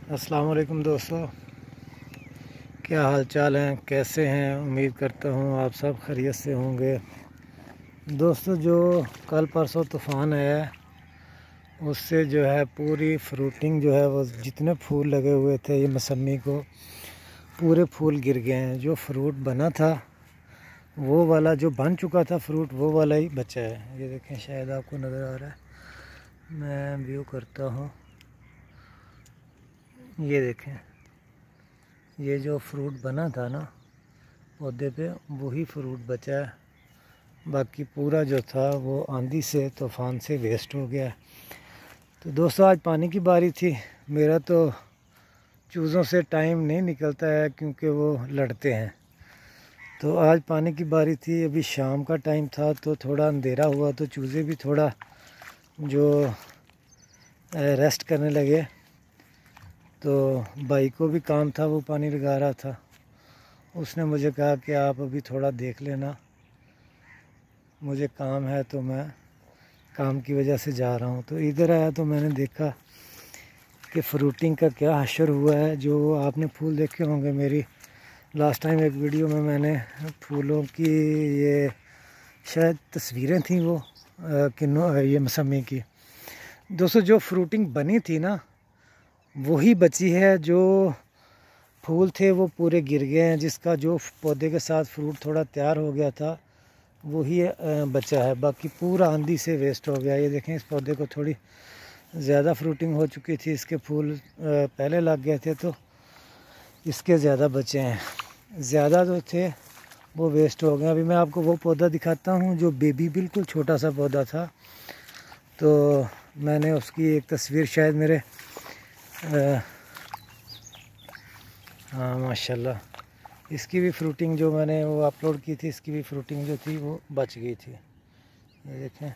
अस्सलाम वालेकुम दोस्तों, क्या हाल चाल हैं, कैसे हैं। उम्मीद करता हूँ आप सब खैरियत से होंगे। दोस्तों, जो कल परसों तूफ़ान आया है उससे जो है पूरी फ्रूटिंग जो है वो जितने फूल लगे हुए थे ये मौसमी को पूरे फूल गिर गए हैं। जो फ्रूट बना था वो वाला जो बन चुका था फ्रूट वो वाला ही बचा है। ये देखें, शायद आपको नज़र आ रहा है, मैं व्यू करता हूँ। ये देखें, ये जो फ्रूट बना था ना पौधे पे वही फ्रूट बचा है, बाकी पूरा जो था वो आंधी से तूफ़ान से वेस्ट हो गया। तो दोस्तों, आज पानी की बारी थी। मेरा तो चूज़ों से टाइम नहीं निकलता है क्योंकि वो लड़ते हैं। तो आज पानी की बारी थी, अभी शाम का टाइम था तो थोड़ा अंधेरा हुआ तो चूज़े भी थोड़ा जो रेस्ट करने लगे। तो भाई को भी काम था, वो पानी लगा रहा था। उसने मुझे कहा कि आप अभी थोड़ा देख लेना, मुझे काम है तो मैं काम की वजह से जा रहा हूँ। तो इधर आया तो मैंने देखा कि फ्रूटिंग का क्या हशर हुआ है। जो आपने फूल देखे होंगे, मेरी लास्ट टाइम एक वीडियो में मैंने फूलों की ये शायद तस्वीरें थी वो ये मौसमी की। दोस्तों, जो फ्रूटिंग बनी थी ना वही बची है। जो फूल थे वो पूरे गिर गए हैं। जिसका जो पौधे के साथ फ्रूट थोड़ा तैयार हो गया था वही बचा है, बाकी पूरा आंधी से वेस्ट हो गया। ये देखें, इस पौधे को थोड़ी ज़्यादा फ्रूटिंग हो चुकी थी, इसके फूल पहले लग गए थे तो इसके ज़्यादा बचे हैं। ज़्यादा जो थे वो वेस्ट हो गए। अभी मैं आपको वो पौधा दिखाता हूँ जो बेबी बिल्कुल छोटा सा पौधा था। तो मैंने उसकी एक तस्वीर शायद मेरे हाँ माशाल्लाह, इसकी भी फ्रूटिंग जो मैंने वो अपलोड की थी, इसकी भी फ्रूटिंग जो थी वो बच गई थी। ये देखें,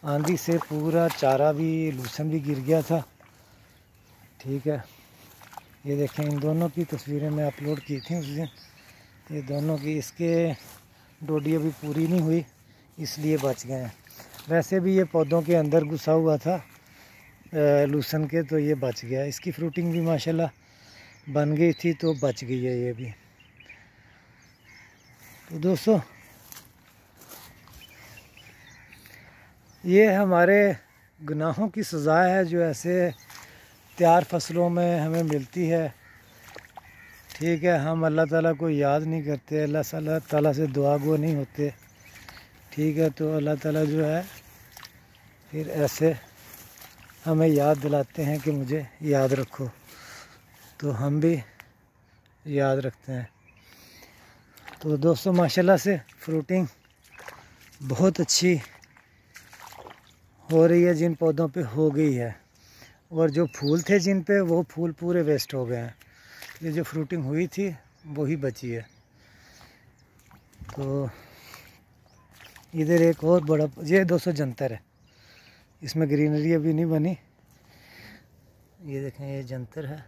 आंधी से पूरा चारा भी लूसन भी गिर गया था। ठीक है, ये देखें, इन दोनों की तस्वीरें मैं अपलोड की थी उस दिन। ये दोनों की, इसके डोडी अभी पूरी नहीं हुई इसलिए बच गए हैं। वैसे भी ये पौधों के अंदर घुसा हुआ था लूसन के, तो ये बच गया। इसकी फ्रूटिंग भी माशाल्लाह बन गई थी तो बच गई है ये भी। तो दोस्तों, ये हमारे गुनाहों की सज़ा है जो ऐसे तैयार फसलों में हमें मिलती है। ठीक है, हम अल्लाह ताला को याद नहीं करते, अल्लाह ताला से दुआ गो नहीं होते। ठीक है, तो अल्लाह ताला जो है फिर ऐसे हमें याद दिलाते हैं कि मुझे याद रखो, तो हम भी याद रखते हैं। तो दोस्तों, माशाल्लाह से फ्रूटिंग बहुत अच्छी हो रही है, जिन पौधों पे हो गई है। और जो फूल थे जिन पे, वो फूल पूरे वेस्ट हो गए हैं। ये जो फ्रूटिंग हुई थी वही बची है। तो इधर एक और बड़ा, ये 200 जंतर है, इसमें ग्रीनरी अभी नहीं बनी। ये देखें, ये जंतर है,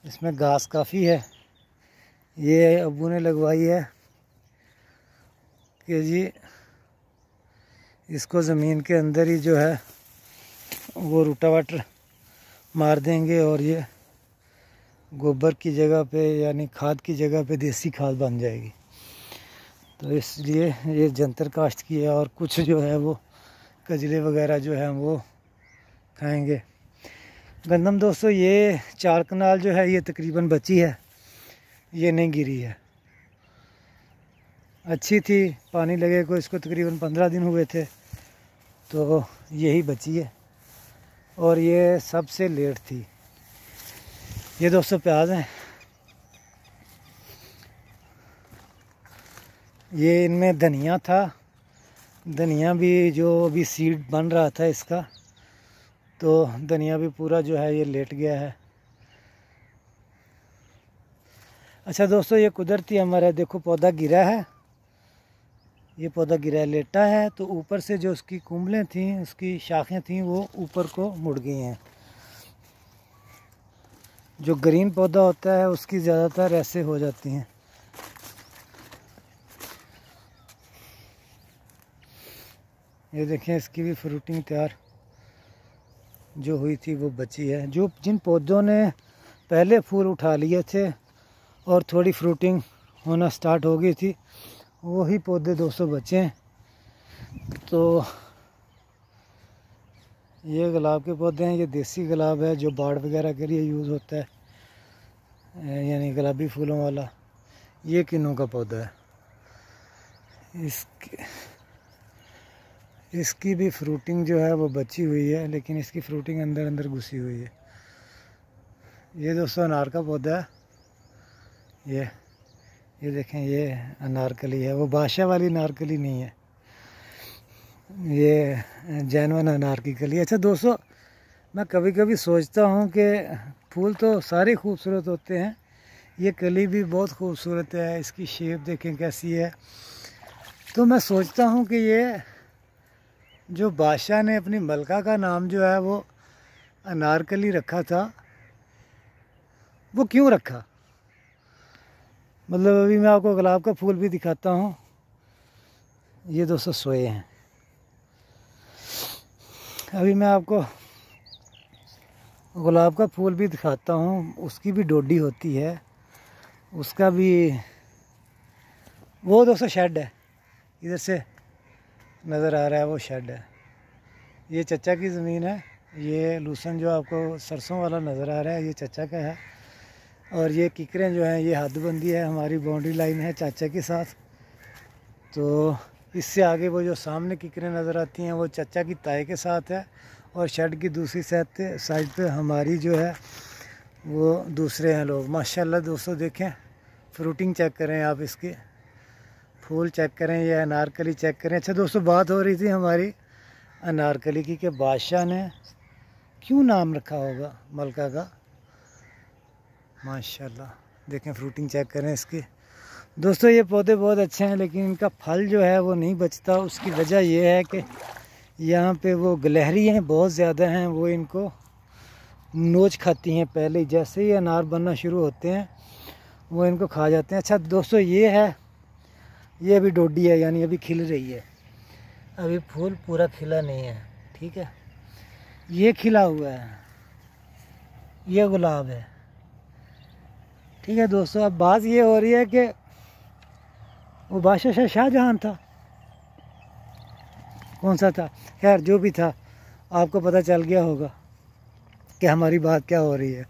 इसमें घास काफ़ी है। ये अब्बू ने लगवाई है कि जी इसको ज़मीन के अंदर ही जो है वो रूटावाटर मार देंगे और ये गोबर की जगह पे यानी खाद की जगह पे देसी खाद बन जाएगी। तो इसलिए ये जंतर काश्त की है। और कुछ जो है वो कजले वगैरह जो है वो खाएंगे। गंदम दोस्तों, ये 4 कनाल जो है ये तकरीबन बची है, ये नहीं गिरी है। अच्छी थी, पानी लगे को इसको तकरीबन 15 दिन हुए थे, तो यही बची है। और ये सबसे लेट थी। ये दोस्तों प्याज हैं, ये इनमें धनिया था। धनिया भी जो अभी सीड बन रहा था इसका, तो धनिया भी पूरा जो है ये लेट गया है। अच्छा दोस्तों, ये कुदरती अमर है। देखो, पौधा गिरा है, ये पौधा गिरा है, लेटा है, तो ऊपर से जो उसकी कुंबलें थीं, उसकी शाखें थीं, वो ऊपर को मुड़ गई हैं। जो ग्रीन पौधा होता है उसकी ज़्यादातर ऐसे हो जाती हैं। ये देखें, इसकी भी फ्रूटिंग तैयार जो हुई थी वो बची है। जो जिन पौधों ने पहले फूल उठा लिए थे और थोड़ी फ्रूटिंग होना स्टार्ट हो गई थी, वही पौधे 200 बचे हैं। तो ये गुलाब के पौधे हैं, ये देसी गुलाब है जो बाड़ वगैरह के लिए यूज़ होता है, यानी गुलाबी फूलों वाला। ये किन्नों का पौधा है, इसकी भी फ्रूटिंग जो है वो बची हुई है, लेकिन इसकी फ्रूटिंग अंदर अंदर घुसी हुई है। ये दोस्तों अनार का पौधा है, ये देखें, ये अनारकली है, वो बादशाह वाली अनारकली नहीं है, ये जैनवन अनार की कली। अच्छा दोस्तों, मैं कभी कभी सोचता हूँ कि फूल तो सारे खूबसूरत होते हैं, ये कली भी बहुत खूबसूरत है, इसकी शेप देखें कैसी है। तो मैं सोचता हूँ कि ये जो बादशाह ने अपनी मलका का नाम जो है वो अनारकली रखा था, वो क्यों रखा। मतलब अभी मैं आपको गुलाब का फूल भी दिखाता हूँ, ये दोस्तों सोए हैं। अभी मैं आपको गुलाब का फूल भी दिखाता हूँ, उसकी भी डोडी होती है, उसका भी। वो दोस्तों शेड है, इधर से नज़र आ रहा है, वो शेड है। ये चचा की ज़मीन है, ये लूसन जो आपको सरसों वाला नज़र आ रहा है, ये चचा का है। और ये किकरें जो हैं, ये हदबंदी है, हमारी बाउंड्री लाइन है चाचा के साथ। तो इससे आगे वो जो सामने किकरें नज़र आती हैं, वो चचा की ताए के साथ है। और शेड की दूसरी साइड पे हमारी जो है वो दूसरे हैं लोग। माशाल्लाह दोस्तों, देखें फ्रूटिंग चेक करें आप, इसके फूल चेक करें, ये अनारकली चेक करें। अच्छा दोस्तों, बात हो रही थी हमारी अनारकली की कि बादशाह ने क्यों नाम रखा होगा मलका का। माशाल्लाह देखें, फ्रूटिंग चेक करें इसकी। दोस्तों ये पौधे बहुत अच्छे हैं, लेकिन इनका फल जो है वो नहीं बचता। उसकी वजह यह है कि यहाँ पे वो गिलहरी हैं बहुत ज़्यादा हैं, वो इनको नोच खाती हैं। पहले जैसे ही अनार बनना शुरू होते हैं वो इनको खा जाते हैं। अच्छा दोस्तों, ये है, ये अभी डोडी है, यानी अभी खिल रही है, अभी फूल पूरा खिला नहीं है, ठीक है। ये खिला हुआ है, ये गुलाब है, ठीक है दोस्तों। अब बात ये हो रही है कि वो बादशाह शाहजहां था, कौन सा था, खैर जो भी था, आपको पता चल गया होगा कि हमारी बात क्या हो रही है।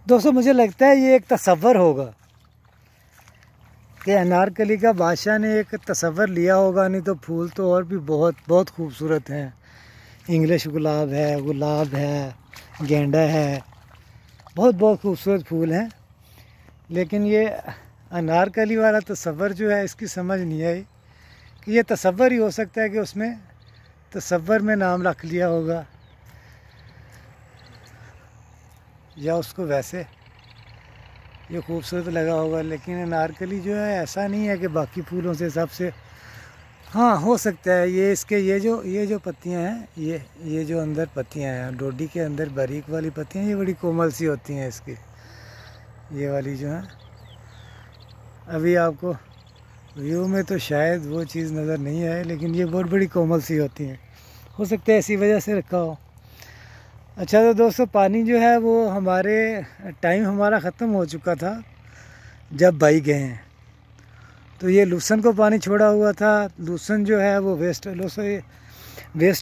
दोस्तों मुझे लगता है ये एक तसव्वुर होगा कि अनारकली का बादशाह ने एक तसव्वुर लिया होगा, नहीं तो फूल तो और भी बहुत बहुत खूबसूरत हैं। इंग्लिश गुलाब है, गेंडा है, बहुत बहुत खूबसूरत फूल हैं। लेकिन ये अनारकली वाला तसव्वुर जो है, इसकी समझ नहीं आई कि ये तसव्वुर ही हो सकता है कि उसमें तसव्वुर में नाम रख लिया होगा, या उसको वैसे ये खूबसूरत लगा होगा। लेकिन अनारकली जो है ऐसा नहीं है कि बाकी फूलों से सबसे, हाँ हो सकता है ये इसके ये जो पत्तियां हैं, ये जो अंदर पत्तियां हैं डोडी के अंदर बारीक वाली पत्तियां, ये बड़ी कोमल सी होती हैं इसकी, ये वाली जो है। अभी आपको व्यू में तो शायद वो चीज़ नज़र नहीं आए, लेकिन ये बहुत बड़ी कोमल सी होती हैं, हो सकता है इसी वजह से रखा हो। अच्छा तो दोस्तों, पानी जो है वो हमारे टाइम हमारा ख़त्म हो चुका था जब भाई गए हैं। तो ये लूसन को पानी छोड़ा हुआ था, लूसन जो है वो वेस्ट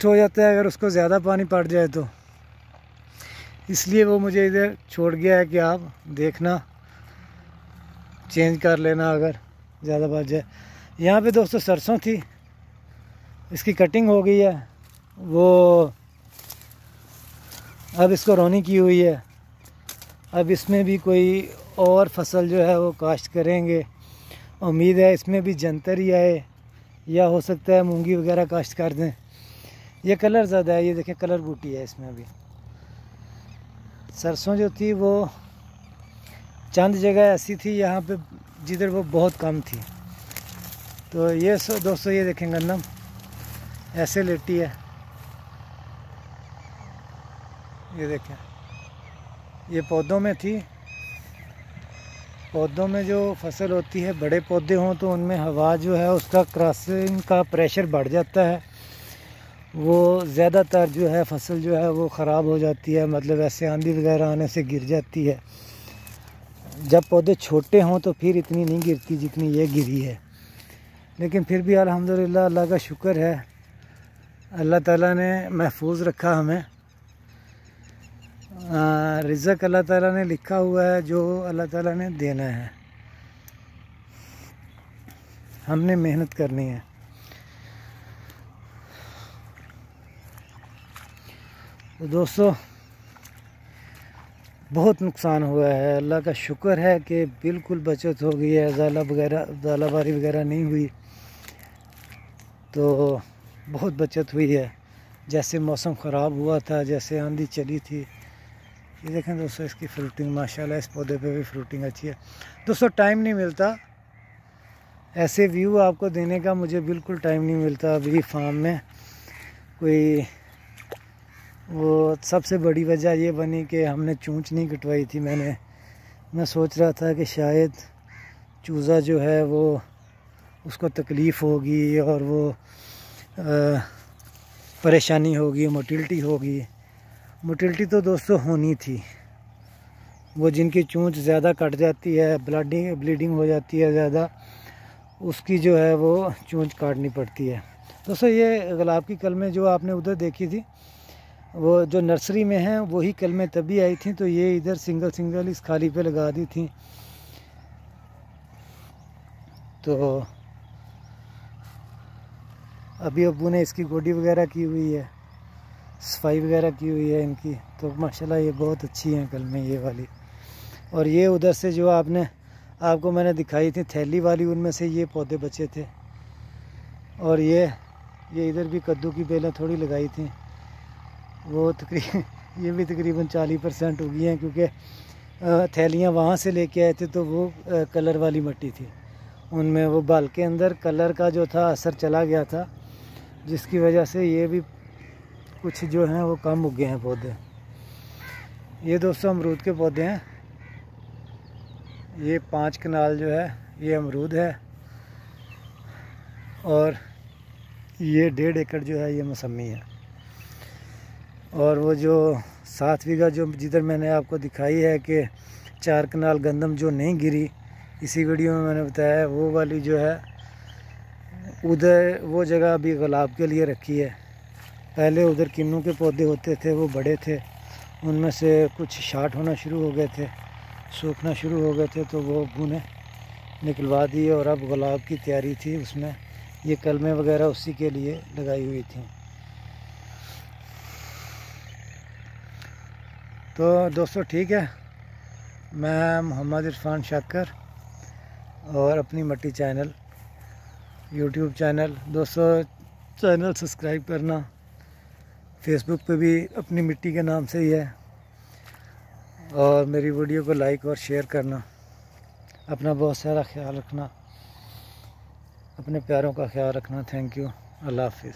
हो जाता है अगर उसको ज़्यादा पानी पड़ जाए तो, इसलिए वो मुझे इधर छोड़ गया है कि आप देखना, चेंज कर लेना अगर ज़्यादा बढ़ जाए। यहाँ पे दोस्तों सरसों थी, इसकी कटिंग हो गई है, वो अब इसको रोनी की हुई है। अब इसमें भी कोई और फसल जो है वो काश्त करेंगे, उम्मीद है इसमें भी जंतर ही आए, या हो सकता है मूंगी वगैरह काश्त कर दें। ये कलर ज़्यादा है, ये देखें कलर बूटी है इसमें भी। सरसों जो थी वो चंद जगह ऐसी थी यहाँ पे जिधर वो बहुत कम थी। तो ये दोस्तों ये देखें गंदम ऐसे लेटी है, ये देखें, ये पौधों में थी। पौधों में जो फसल होती है, बड़े पौधे हों तो उनमें हवा जो है उसका क्रॉसिंग का प्रेशर बढ़ जाता है, वो ज़्यादातर जो है फसल जो है वो ख़राब हो जाती है, मतलब ऐसे आंधी वगैरह आने से गिर जाती है। जब पौधे छोटे हों तो फिर इतनी नहीं गिरती जितनी ये गिरी है, लेकिन फिर भी अल्हम्दुलिल्लाह अल्लाह का शुक्र है, अल्लाह ताला ने महफूज रखा हमें। रिज़्क़ अल्लाह ताला ने लिखा हुआ है, जो अल्लाह ताला ने देना है, हमने मेहनत करनी है। तो दोस्तों बहुत नुकसान हुआ है, अल्लाह का शुक्र है कि बिल्कुल बचत हो गई है, ज़ालाबारी वगैरह नहीं हुई, तो बहुत बचत हुई है। जैसे मौसम ख़राब हुआ था, जैसे आंधी चली थी, ये देखें दोस्तों इसकी फ्रूटिंग माशाल्लाह, इस पौधे पे भी फ्रूटिंग अच्छी है। दोस्तों टाइम नहीं मिलता ऐसे व्यू आपको देने का, मुझे बिल्कुल टाइम नहीं मिलता अभी फार्म में कोई। वो सबसे बड़ी वजह ये बनी कि हमने चूंच नहीं कटवाई थी। मैं सोच रहा था कि शायद चूज़ा जो है वो उसको तकलीफ़ होगी और वो परेशानी होगी, मोटिलिटी होगी। मोटिलिटी तो दोस्तों होनी थी, वो जिनकी चूंच ज़्यादा कट जाती है, ब्लीडिंग हो जाती है ज़्यादा, उसकी जो है वो चूंच काटनी पड़ती है। दोस्तों ये गुलाब की कलमें जो आपने उधर देखी थी, वो जो नर्सरी में है वही कलमें तभी आई थी, तो ये इधर सिंगल इस खाली पे लगा दी थी। तो अभी अब्बू ने इसकी गोडी वगैरह की हुई है, सफाई वगैरह की हुई है इनकी, तो माशाल्लाह ये बहुत अच्छी हैं कलमें ये वाली। और ये उधर से जो आपको मैंने दिखाई थी थैली वाली, उनमें से ये पौधे बचे थे। और ये इधर भी कद्दू की बेलें थोड़ी लगाई थी, वो ये भी तकरीबन 40% उगी हैं, क्योंकि थैलियाँ वहाँ से लेके आए थे तो वो कलर वाली मिट्टी थी, उनमें वो बाल के अंदर कलर का जो था असर चला गया था, जिसकी वजह से ये भी कुछ जो हैं वो कम उगे हैं पौधे। ये दोस्तों अमरूद के पौधे हैं, ये 5 कनाल जो है ये अमरूद है, और ये 1.5 एकड़ जो है ये मौसमी है। और वो जो 7 बीघा जो जिधर मैंने आपको दिखाई है कि 4 कनाल गंदम जो नहीं गिरी, इसी वीडियो में मैंने बताया, वो वाली जो है उधर वो जगह अभी गुलाब के लिए रखी है। पहले उधर किन्नू के पौधे होते थे, वो बड़े थे, उनमें से कुछ शार्ट होना शुरू हो गए थे, सूखना शुरू हो गए थे, तो वो अब्बू ने निकलवा दिए, और अब गुलाब की तैयारी थी उसमें, ये कलमें वगैरह उसी के लिए लगाई हुई थी। तो दोस्तों ठीक है, मैं मोहम्मद इरफान शाकर और अपनी मट्टी चैनल यूट्यूब चैनल, दोस्तों चैनल सब्सक्राइब करना, फेसबुक पे भी अपनी मिट्टी के नाम से ही है, और मेरी वीडियो को लाइक और शेयर करना। अपना बहुत सारा ख्याल रखना, अपने प्यारों का ख्याल रखना। थैंक यू, अल्लाह हाफिज़।